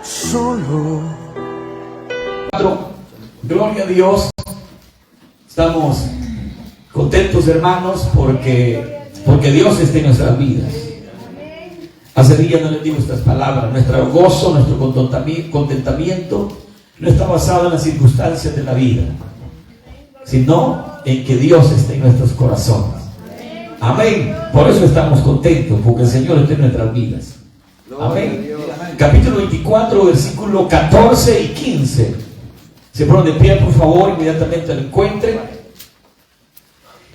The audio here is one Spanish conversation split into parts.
solo. Gloria a Dios. Estamos contentos, hermanos, porque Dios está en nuestras vidas. Hace días no les digo estas palabras. Nuestro gozo, nuestro contentamiento no está basado en las circunstancias de la vida, sino en que Dios está en nuestros corazones. Amén. Por eso estamos contentos, porque el Señor está en nuestras vidas. Amén. Capítulo 24, versículo 14 y 15. Se ponen de pie, por favor, inmediatamente lo encuentren.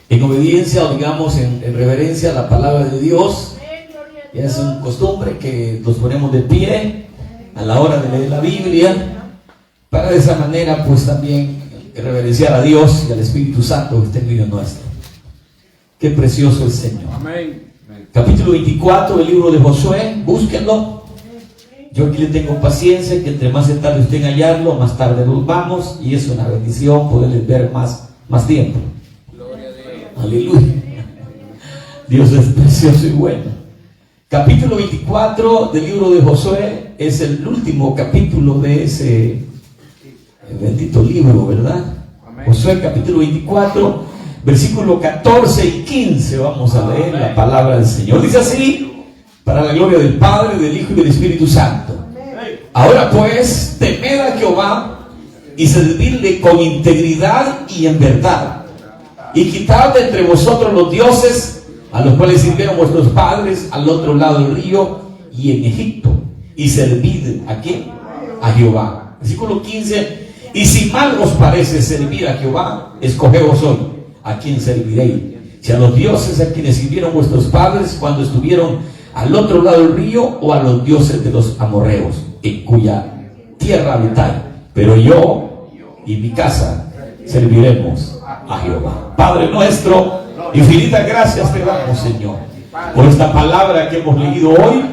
En obediencia, o digamos en reverencia a la palabra de Dios. Ya es una costumbre que nos ponemos de pie a la hora de leer la Biblia, para de esa manera pues también reverenciar a Dios y al Espíritu Santo que está en medio nuestro. Qué precioso el Señor. Amén. Capítulo 24 del libro de Josué, búsquenlo. Yo aquí le tengo paciencia, que entre más se tarde usted en hallarlo, más tarde nos vamos, y es una bendición poderles ver más tiempo. Gloria a Dios. Aleluya. Dios es precioso y bueno. Capítulo 24 del libro de Josué es el último capítulo de ese bendito libro, ¿verdad? Amén. Josué capítulo 24, versículo 14 y 15. Vamos a leer la palabra del Señor. Dice así: para la gloria del Padre, del Hijo y del Espíritu Santo. Ahora pues, temed a Jehová y servidle con integridad y en verdad, y quitad de entre vosotros los dioses a los cuales sirvieron vuestros padres al otro lado del río y en Egipto, y servid ¿a quién? A Jehová. Versículo 15: y si mal os parece servir a Jehová, escogeos hoy a quién serviréis, si a los dioses a quienes sirvieron vuestros padres cuando estuvieron al otro lado del río, o a los dioses de los amorreos, en cuya tierra habitáis. Pero yo y mi casa serviremos a Jehová. Padre nuestro, infinitas gracias te damos, Señor, por esta palabra que hemos leído hoy,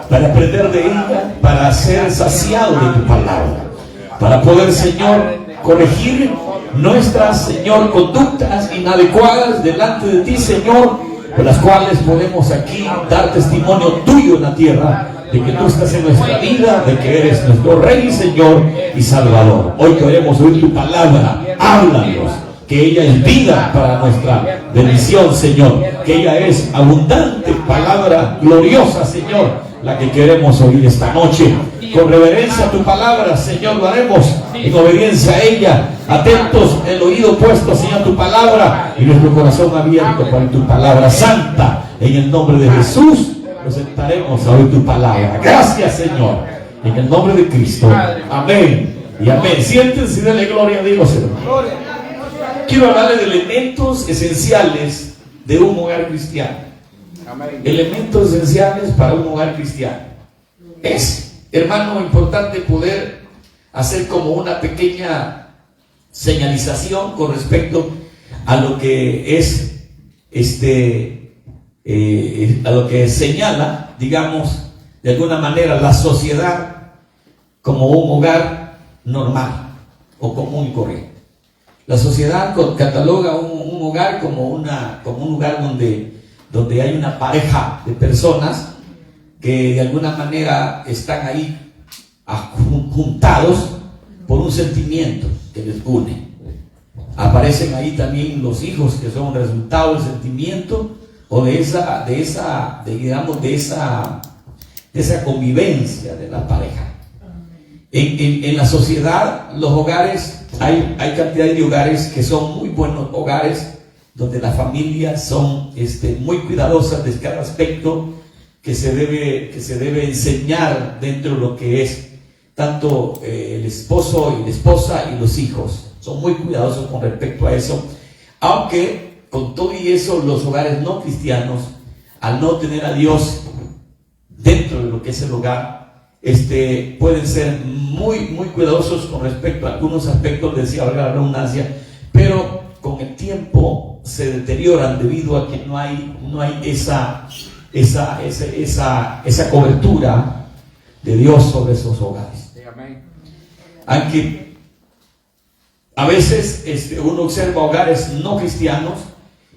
para aprender de ella, para ser saciado de tu palabra, para poder, Señor, corregir nuestras, Señor, conductas inadecuadas delante de ti, Señor, por las cuales podemos aquí dar testimonio tuyo en la tierra, de que tú estás en nuestra vida, de que eres nuestro Rey, Señor y Salvador. Hoy queremos oír tu palabra. Háblanos, que ella es vida para nuestra bendición, Señor, que ella es abundante, palabra gloriosa, Señor, la que queremos oír esta noche. Con reverencia a tu palabra, Señor, lo haremos en obediencia a ella, atentos, el oído puesto, Señor, a tu palabra, y nuestro corazón abierto para tu palabra santa. En el nombre de Jesús nos sentaremos a oír tu palabra. Gracias, Señor, en el nombre de Cristo. Amén y amén. Siéntense y denle gloria a Dios, hermano. Quiero hablarle de elementos esenciales de un hogar cristiano. Amén. Elementos esenciales para un hogar cristiano. Es, hermano, importante poder hacer como una pequeña señalización con respecto a lo que es a lo que señala, digamos, de alguna manera la sociedad como un hogar normal o común y corriente. La sociedad cataloga un hogar como un lugar donde hay una pareja de personas que de alguna manera están ahí juntados por un sentimiento que les une. Aparecen ahí también los hijos, que son el resultado del sentimiento o de esa convivencia de la pareja. En la sociedad, los hogares, hay cantidad de hogares que son muy buenos hogares, donde las familias son muy cuidadosas de cada aspecto que se debe enseñar dentro de lo que es tanto el esposo y la esposa y los hijos. Son muy cuidadosos con respecto a eso, aunque con todo y eso, los hogares no cristianos, al no tener a Dios dentro de lo que es el hogar, pueden ser muy cuidadosos con respecto a algunos aspectos, decía la redundancia, pero con el tiempo se deterioran debido a que no hay esa cobertura de Dios sobre esos hogares. Aunque a veces uno observa hogares no cristianos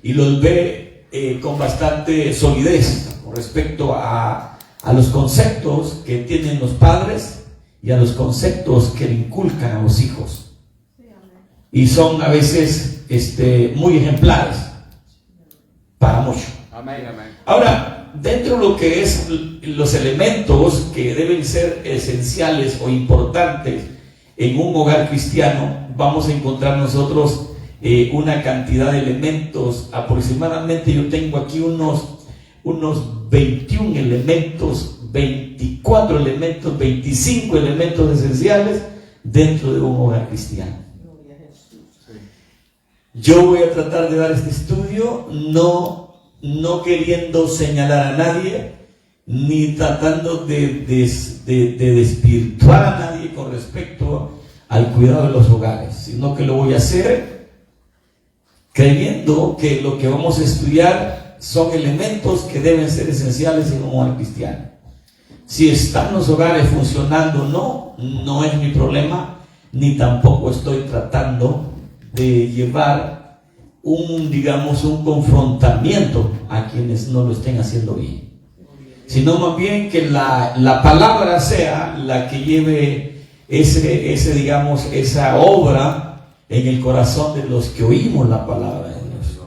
y los ve con bastante solidez con respecto a a los conceptos que tienen los padres y a los conceptos que le inculcan a los hijos. Y son a veces muy ejemplares para muchos. Amén, amén. Ahora, dentro de lo que es los elementos que deben ser esenciales o importantes en un hogar cristiano, vamos a encontrar nosotros una cantidad de elementos. Aproximadamente yo tengo aquí unos 21 elementos, 24 elementos, 25 elementos esenciales dentro de un hogar cristiano. Yo voy a tratar de dar este estudio no queriendo señalar a nadie, ni tratando de desvirtuar a nadie con respecto al cuidado de los hogares, sino que lo voy a hacer creyendo que lo que vamos a estudiar son elementos que deben ser esenciales en un hogar cristiano. Si están los hogares funcionando o no es mi problema, ni tampoco estoy tratando de llevar un confrontamiento a quienes no lo estén haciendo bien, sino más bien que la palabra sea la que lleve esa obra en el corazón de los que oímos la palabra de Dios.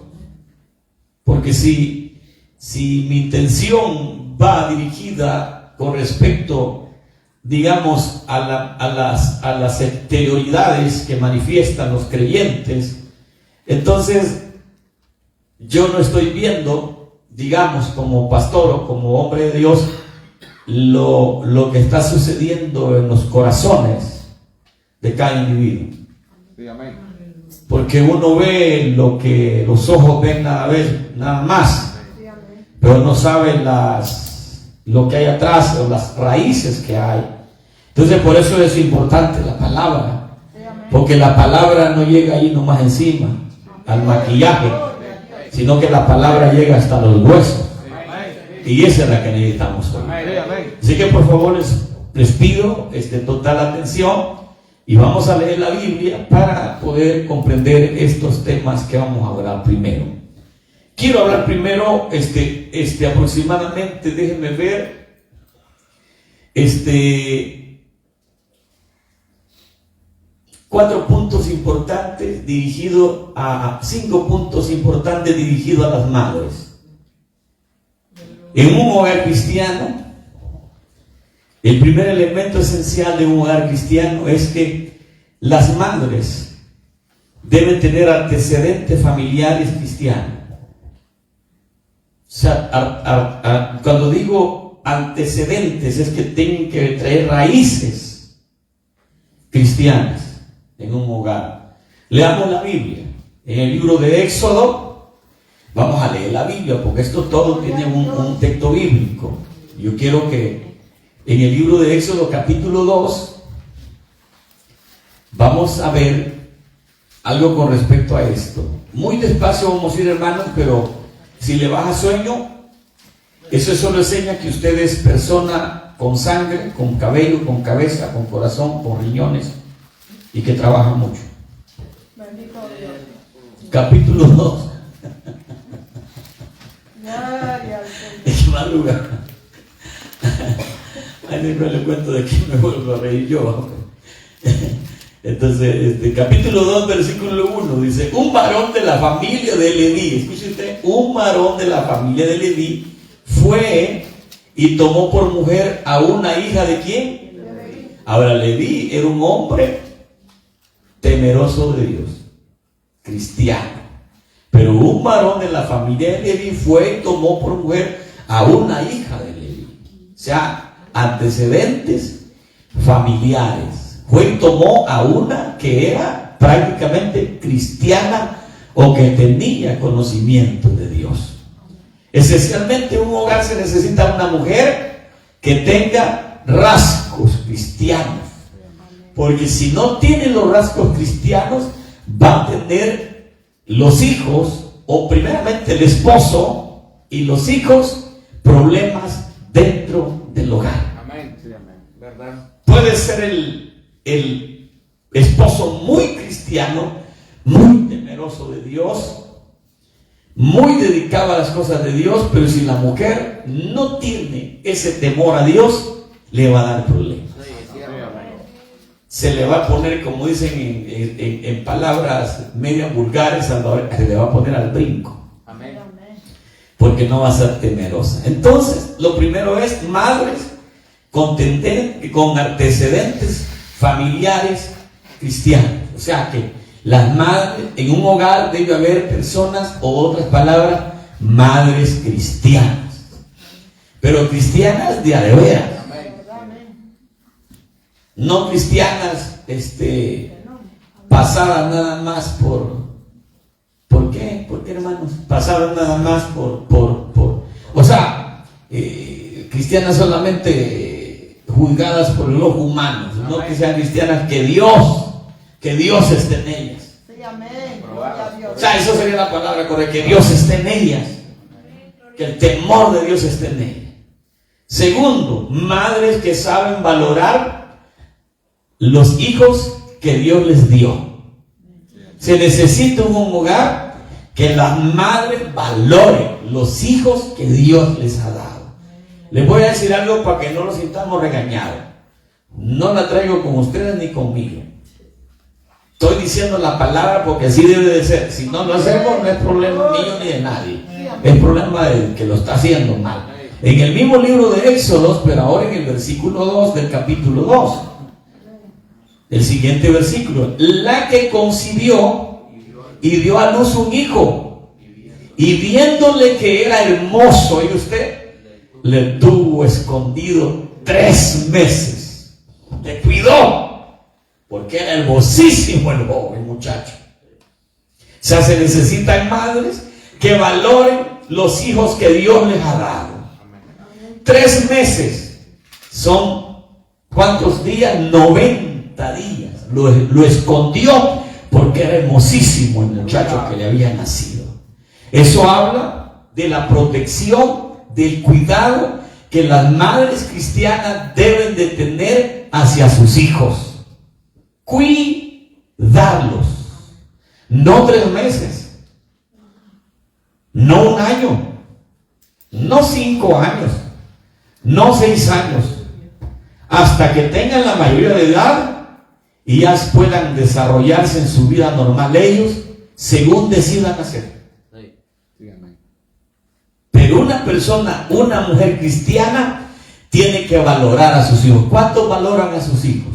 Porque si mi intención va dirigida con respecto, a las exterioridades que manifiestan los creyentes, entonces yo no estoy viendo, como pastor o como hombre de Dios, lo que está sucediendo en los corazones de cada individuo. Sí, amén. Porque uno ve lo que los ojos ven nada más, pero no sabe lo que hay atrás o las raíces que hay. Entonces por eso es importante la palabra, porque la palabra no llega ahí nomás encima al maquillaje, sino que la palabra llega hasta los huesos, y esa es la que necesitamos hoy. Así que por favor les pido total atención y vamos a leer la Biblia para poder comprender estos temas que vamos a hablar primero. Quiero hablar primero aproximadamente, déjenme ver, 5 puntos importantes dirigidos a las madres. En un hogar cristiano, el primer elemento esencial de un hogar cristiano es que las madres deben tener antecedentes familiares cristianos. O sea, cuando digo antecedentes, es que tienen que traer raíces cristianas en un hogar. Leamos la Biblia. En el libro de Éxodo, vamos a leer la Biblia, porque esto todo tiene un texto bíblico. Yo quiero que en el libro de Éxodo, capítulo 2, vamos a ver algo con respecto a esto. Muy despacio vamos a ir, hermanos, pero si le baja sueño, eso solo enseña que usted es persona con sangre, con cabello, con cabeza, con corazón, con riñones, y que trabaja mucho. Bendito Dios. Capítulo 2. Es que madruga. Ahí siempre le cuento de que me vuelvo a reír yo. Entonces, capítulo 2, versículo 1 dice: un varón de la familia de Leví, escuche usted, un varón de la familia de Leví fue y tomó por mujer a una hija de ¿quién? Ahora, Leví era un hombre temeroso de Dios, cristiano, pero un varón de la familia de Leví fue y tomó por mujer a una hija de Leví. O sea, antecedentes familiares. Fue y tomó a una que era prácticamente cristiana o que tenía conocimiento de Dios. Esencialmente, en un hogar se necesita una mujer que tenga rasgos cristianos, porque si no tiene los rasgos cristianos, va a tener los hijos, o primeramente el esposo y los hijos, problemas dentro del hogar. Amén. Sí, amén. ¿Verdad? Puede ser el esposo muy cristiano, muy temeroso de Dios, muy dedicado a las cosas de Dios, pero si la mujer no tiene ese temor a Dios, le va a dar problemas. Se le va a poner, como dicen en palabras medias vulgares, se le va a poner al brinco. Amén. Porque no va a ser temerosa. Entonces, lo primero es madres con antecedentes familiares cristianos. O sea que las madres, en un hogar debe haber personas, o otras palabras, madres cristianas. Pero cristianas de a de veras. No cristianas pasadas nada más ¿por qué? ¿Por qué, hermanos? Pasadas nada más o sea, cristianas solamente juzgadas por el ojo humano, no que sean cristianas que Dios esté en ellas. Sí, amén. Gloria a Dios. O sea, eso sería la palabra correcta, que Dios esté en ellas, que el temor de Dios esté en ellas. Segundo, madres que saben valorar los hijos que Dios les dio. Se necesita un hogar que las madres valoren los hijos que Dios les ha dado. Les voy a decir algo para que no los sintamos regañados. No la traigo con ustedes ni conmigo. Estoy diciendo la palabra porque así debe de ser. Si no lo hacemos, no es problema mío ni de nadie. Es problema del que lo está haciendo mal. En el mismo libro de Éxodos, pero ahora en el versículo 2 del capítulo 2. El siguiente versículo: la que concibió y dio a luz un hijo, y viéndole que era hermoso, y usted le tuvo escondido 3 meses, le cuidó, porque era hermosísimo el joven muchacho. O sea, se necesitan madres que valoren los hijos que Dios les ha dado. 3 meses son, ¿cuántos días? 90 días. Lo escondió porque era hermosísimo el muchacho que le había nacido. Eso habla de la protección, del cuidado que las madres cristianas deben de tener hacia sus hijos. Cuidarlos. No 3 meses, no 1 año, no 5 años, no 6 años, hasta que tengan la mayoría de edad y ya puedan desarrollarse en su vida normal ellos, según decidan hacer. Pero una mujer cristiana tiene que valorar a sus hijos. ¿Cuántos valoran a sus hijos?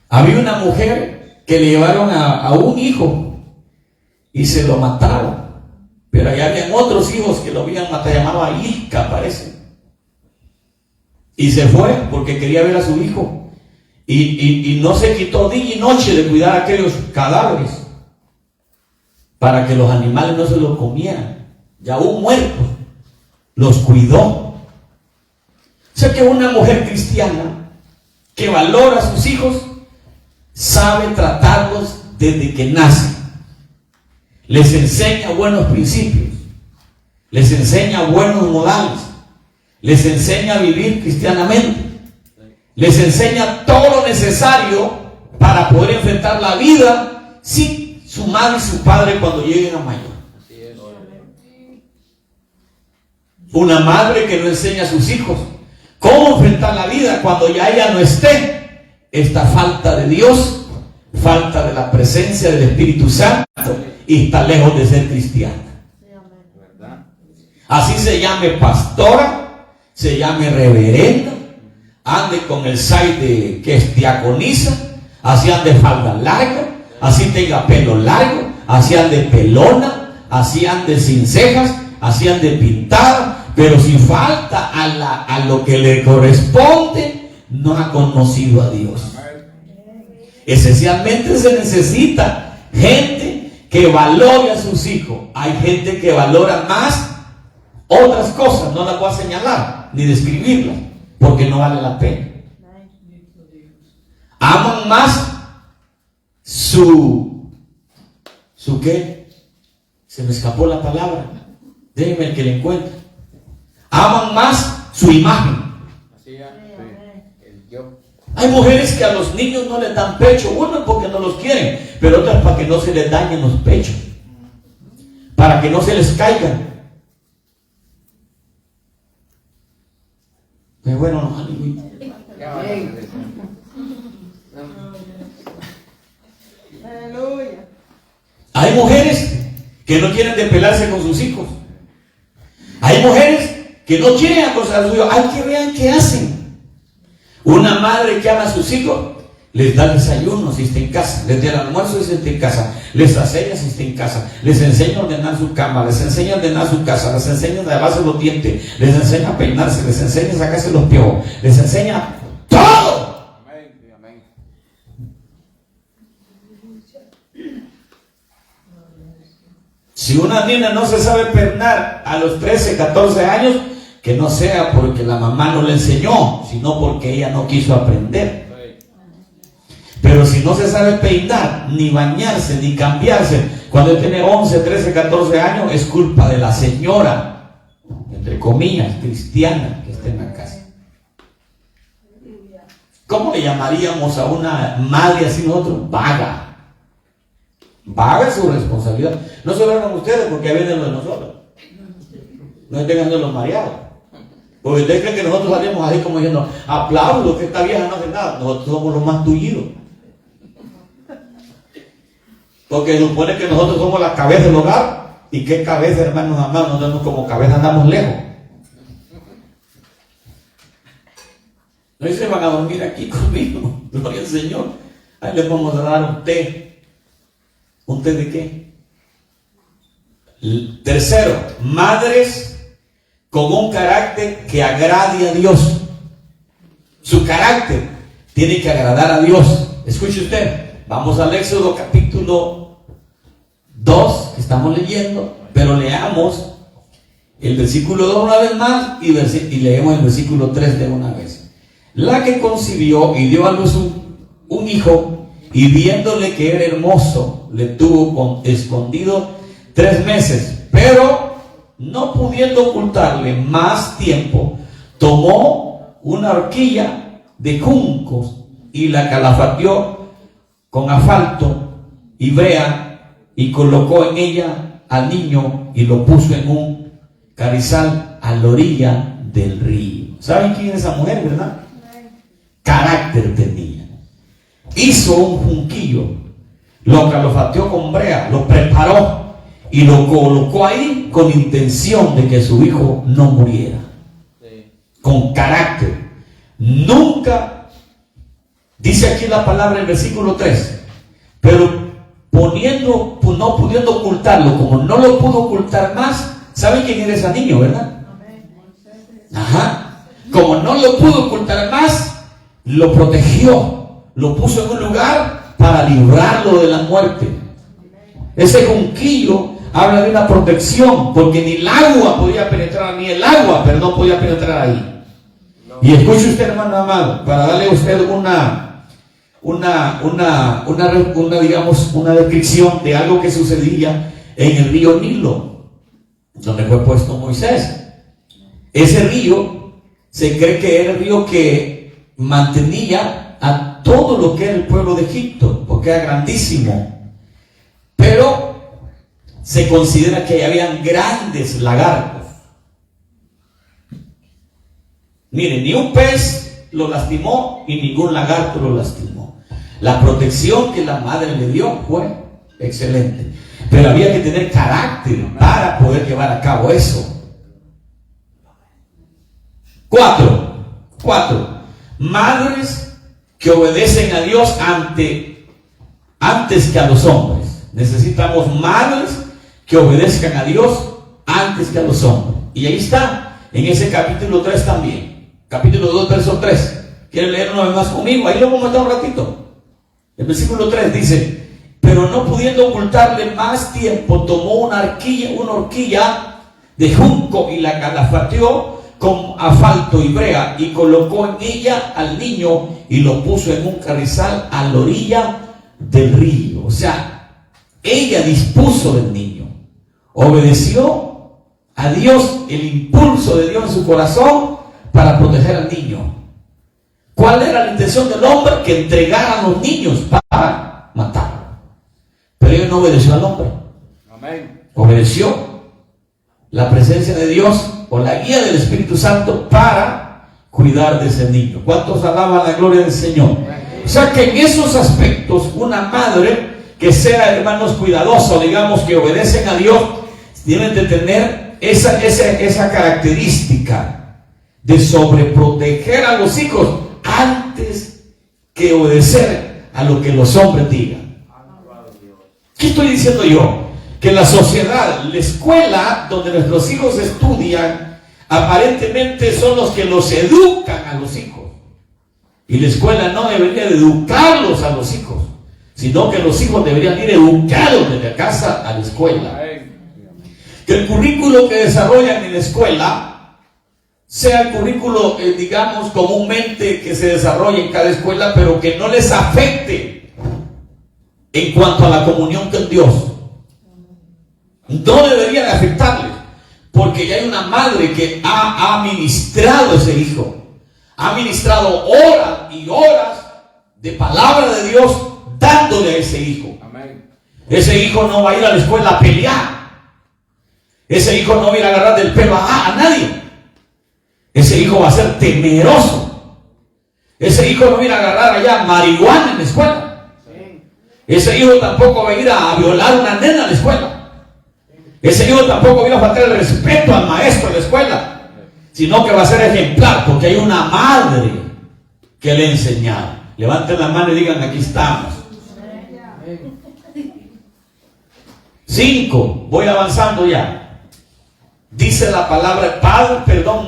Había una mujer que le llevaron a un hijo y se lo mataron, pero allá habían otros hijos que lo habían matado, llamado Ilka, parece. Y se fue porque quería ver a su hijo. Y no se quitó día y noche de cuidar aquellos cadáveres para que los animales no se los comieran. Ya aún muertos, los cuidó. O sea que una mujer cristiana que valora a sus hijos sabe tratarlos desde que nacen. Les enseña buenos principios, les enseña buenos modales, les enseña a vivir cristianamente, les enseña todo lo necesario para poder enfrentar la vida sin su madre y su padre cuando lleguen a mayor. Una madre que no enseña a sus hijos cómo enfrentar la vida cuando ya ella no esté, esta falta de Dios, falta de la presencia del Espíritu Santo, y está lejos de ser cristiana. Así se llame pastora, se llame reverenda, ande con el side que es diaconisa, así ande falda larga, así tenga pelo largo, así ande pelona, así ande sin cejas, así ande pintada, pero si falta a lo que le corresponde, no ha conocido a Dios. Esencialmente se necesita gente que valore a sus hijos. Hay gente que valora más otras cosas, no las voy a señalar ni describirlas porque no vale la pena. Aman más su ¿qué? Se me escapó la palabra, déjenme el que le encuentre. Aman más su imagen. Hay mujeres que a los niños no les dan pecho, uno porque no los quieren, pero otras para que no se les dañen los pechos, para que no se les caigan. Pero bueno, no, aleluya. Aleluya. Hay mujeres que no quieren despelarse con sus hijos. Hay mujeres que no quieren acosar a sus hijos. Hay que vean qué hacen. Una madre que ama a sus hijos les da desayuno si está en casa, les da el almuerzo si está en casa, les enseña si está en casa, les enseña a ordenar su cama, les enseña a ordenar su casa, les enseña a lavarse los dientes, les enseña a peinarse, les enseña a sacarse los piojos, les enseña todo. Amén. Amén. Si una niña no se sabe peinar a los 13, 14 años, que no sea porque la mamá no le enseñó, sino porque ella no quiso aprender. Pero si no se sabe peinar, ni bañarse, ni cambiarse, cuando tiene 11, 13, 14 años, es culpa de la señora, entre comillas, cristiana, que está en la casa. ¿Cómo le llamaríamos a una madre así nosotros? Vaga. Vaga es su responsabilidad. No se verán ustedes porque ahí vienen los de nosotros. No estén dejando los mareados. Porque ustedes creen que nosotros salimos así como diciendo, aplaudo que esta vieja no hace nada. Nosotros somos los más tullidos. Porque supone que nosotros somos la cabeza del hogar. ¿Y qué cabeza, hermanos amados? Nosotros como cabeza andamos lejos. No se van a dormir aquí conmigo. Gloria al Señor. Ahí les vamos a dar un té. ¿Un té de qué? Tercero, madres con un carácter que agrade a Dios. Su carácter tiene que agradar a Dios. Escuche usted. Vamos al Éxodo capítulo 2, que estamos leyendo, pero leamos el versículo 2 una vez más y leemos el versículo 3 de una vez. La que concibió y dio a luz un hijo, y viéndole que era hermoso, le tuvo escondido 3 meses, pero no pudiendo ocultarle más tiempo, tomó una horquilla de juncos y la calafateó con asfalto y brea, y colocó en ella al niño y lo puso en un carrizal a la orilla del río. ¿Saben quién es esa mujer, verdad? Carácter tenía. Hizo un junquillo, lo calafateó con brea, lo preparó y lo colocó ahí con intención de que su hijo no muriera. Sí. Con carácter. Nunca, dice aquí la palabra en el versículo 3, pero no pudiendo ocultarlo, como no lo pudo ocultar más. ¿Saben quién era ese niño, verdad? Ajá. Como no lo pudo ocultar más, lo protegió, lo puso en un lugar para librarlo de la muerte. Ese junquillo habla de una protección, porque ni el agua podía penetrar, podía penetrar ahí. Y escuche usted, hermano amado, para darle a usted digamos, una descripción de algo que sucedía en el río Nilo, donde fue puesto Moisés. Ese río se cree que era el río que mantenía a todo lo que era el pueblo de Egipto, porque era grandísimo. Pero se considera que habían grandes lagartos. Miren, ni un pez lo lastimó y ningún lagarto lo lastimó. La protección que la madre le dio fue excelente, pero había que tener carácter para poder llevar a cabo eso. 4. Madres que obedecen a Dios antes que a los hombres. Necesitamos madres que obedezcan a Dios antes que a los hombres. Y ahí está, en ese capítulo 3 también. Capítulo 2, verso 3. ¿Quieren leer una vez más conmigo? Ahí lo vamos a estar un ratito. El versículo 3 dice: pero no pudiendo ocultarle más tiempo, tomó una horquilla de junco y la calafateó con asfalto y brea, y colocó en ella al niño y lo puso en un carrizal a la orilla del río. O sea, ella dispuso del niño, obedeció a Dios, el impulso de Dios en su corazón para proteger al niño. ¿Cuál era la intención del hombre? Que entregara a los niños para matar. Pero él no obedeció al hombre. Amén. Obedeció la presencia de Dios o la guía del Espíritu Santo para cuidar de ese niño. ¿Cuántos alaban la gloria del Señor? O sea que en esos aspectos una madre que sea, hermanos, cuidadosa, digamos que obedecen a Dios, deben de tener esa característica de sobreproteger a los hijos antes que obedecer a lo que los hombres digan. ¿Qué estoy diciendo yo? Que la sociedad, la escuela donde nuestros hijos estudian, aparentemente son los que los educan a los hijos. Y la escuela no debería de educarlos a los hijos, sino que los hijos deberían ir educados desde casa a la escuela. Que el currículo que desarrollan en la escuela sea el currículo, digamos, comúnmente que se desarrolla en cada escuela, pero que no les afecte en cuanto a la comunión con Dios. No debería de afectarles, porque ya hay una madre que ha ministrado a ese hijo, ha ministrado horas y horas de palabra de Dios dándole a ese hijo. Amén. Ese hijo no va a ir a la escuela a pelear. Ese hijo no va a ir a agarrar del pelo a nadie. Ese hijo va a ser temeroso. Ese hijo no va a ir a agarrar allá marihuana en la escuela. Ese hijo tampoco va a ir a violar a una nena en la escuela. Ese hijo tampoco va a ir a faltar el respeto al maestro de la escuela, sino que va a ser ejemplar, porque hay una madre que le ha enseñado. Levanten la mano y digan: aquí estamos. 5, voy avanzando ya. Dice la palabra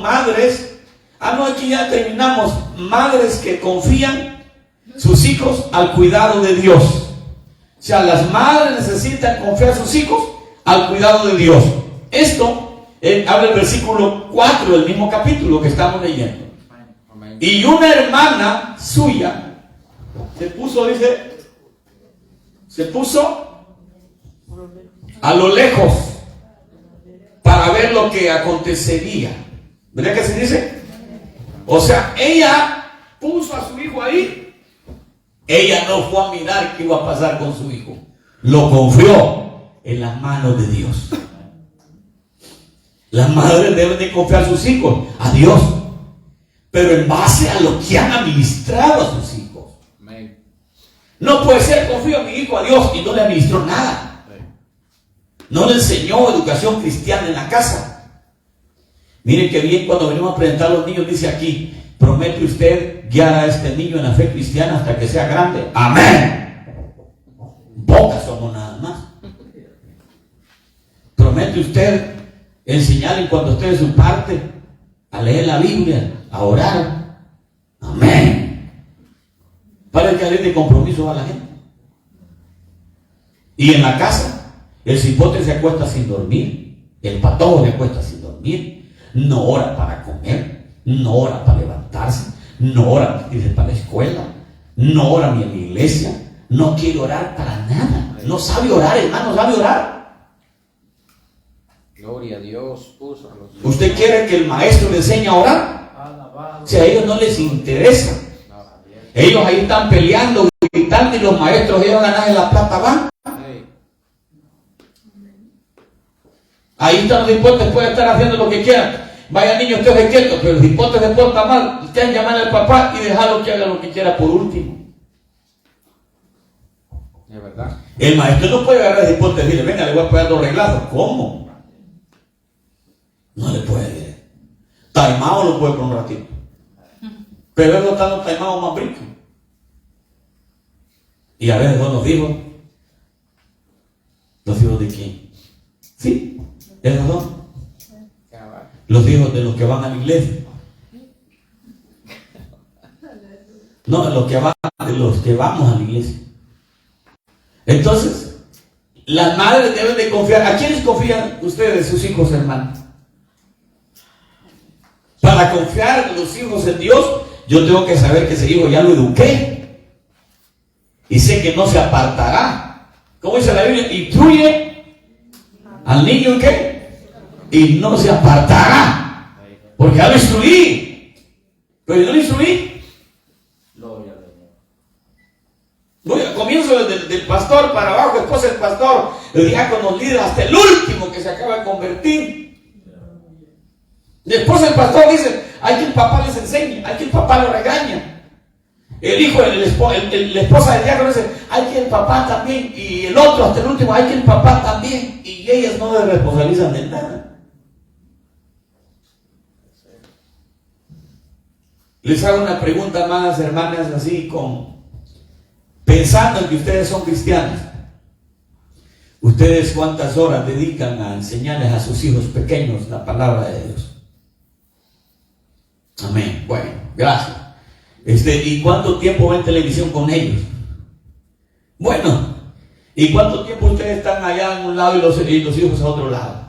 madres. No, aquí ya terminamos. Madres que confían sus hijos al cuidado de Dios. O sea, las madres necesitan confiar a sus hijos al cuidado de Dios. Esto habla el versículo 4 del mismo capítulo que estamos leyendo. Amén. Y una hermana suya se puso a lo lejos para ver lo que acontecería. ¿Verdad que se dice? O sea, ella puso a su hijo ahí. Ella no fue a mirar qué iba a pasar con su hijo. Lo confió en las manos de Dios. Las madres deben de confiar a sus hijos a Dios, pero en base a lo que han administrado a sus hijos. Amén. No puede ser: confío en mi hijo a Dios y no le administró nada. No le enseñó educación cristiana en la casa. Miren que bien, cuando venimos a presentar a los niños, dice aquí: promete usted guiar a este niño en la fe cristiana hasta que sea grande. Amén. Pocas somos nada más. Promete usted enseñarle cuando esté de su parte a leer la Biblia, a orar. Amén. Para que alguien de compromiso a la gente. Y en la casa, el cipote se acuesta sin dormir, el patojo se acuesta sin dormir, no ora para comer, no ora para levantarse, no ora para irse para la escuela, no ora ni en la iglesia, no quiere orar para nada, no sabe orar, hermano, sabe orar. Gloria a Dios. Puso a los hijos. ¿Usted quiere que el maestro le enseñe a orar? Si a ellos no les interesa, ellos ahí están peleando, gritando, y los maestros, ellos ganan en la plata van. Ahí están los hipotes, pueden estar haciendo lo que quieran. Vaya niño, usted se quieto, pero el hipote se porta mal. Usted llamar al papá y dejarlo que haga lo que quiera por último. Es verdad. El maestro no puede agarrar el hipote y decirle: venga, le voy a pegar 2 reglazos. ¿Cómo? No le puede. Taimado lo puede por un ratito, pero él no está en los taimados más bricos. Y a veces son los hijos. ¿Los hijos de quién? Sí, esos son los hijos de los que van a la iglesia. No, de los que vamos a la iglesia. Entonces, las madres deben de confiar. ¿A quiénes confían ustedes, sus hijos, hermanos? Para confiar en los hijos en Dios, yo tengo que saber que ese hijo ya lo eduqué y sé que no se apartará. ¿Cómo dice la Biblia? Instruye al niño en qué, y no se apartará, porque ya lo instruí. Pero yo no lo instruí, el pastor, el diácono, líder, hasta el último que se acaba de convertir. Después el pastor dice, hay que el papá les enseñe, hay que el papá lo regaña. El hijo, la esposa del diácono dice, hay que el papá también. Y el otro, hasta el último, hay que el papá también. Y ellas no se responsabilizan de nada. Les hago una pregunta más, hermanas, así pensando en que ustedes son cristianos. ¿Ustedes cuántas horas dedican a enseñarles a sus hijos pequeños la palabra de Dios? Amén. Bueno, gracias. ¿Y cuánto tiempo ven televisión con ellos? Bueno, ¿y cuánto tiempo ustedes están allá en un lado y los hijos a otro lado?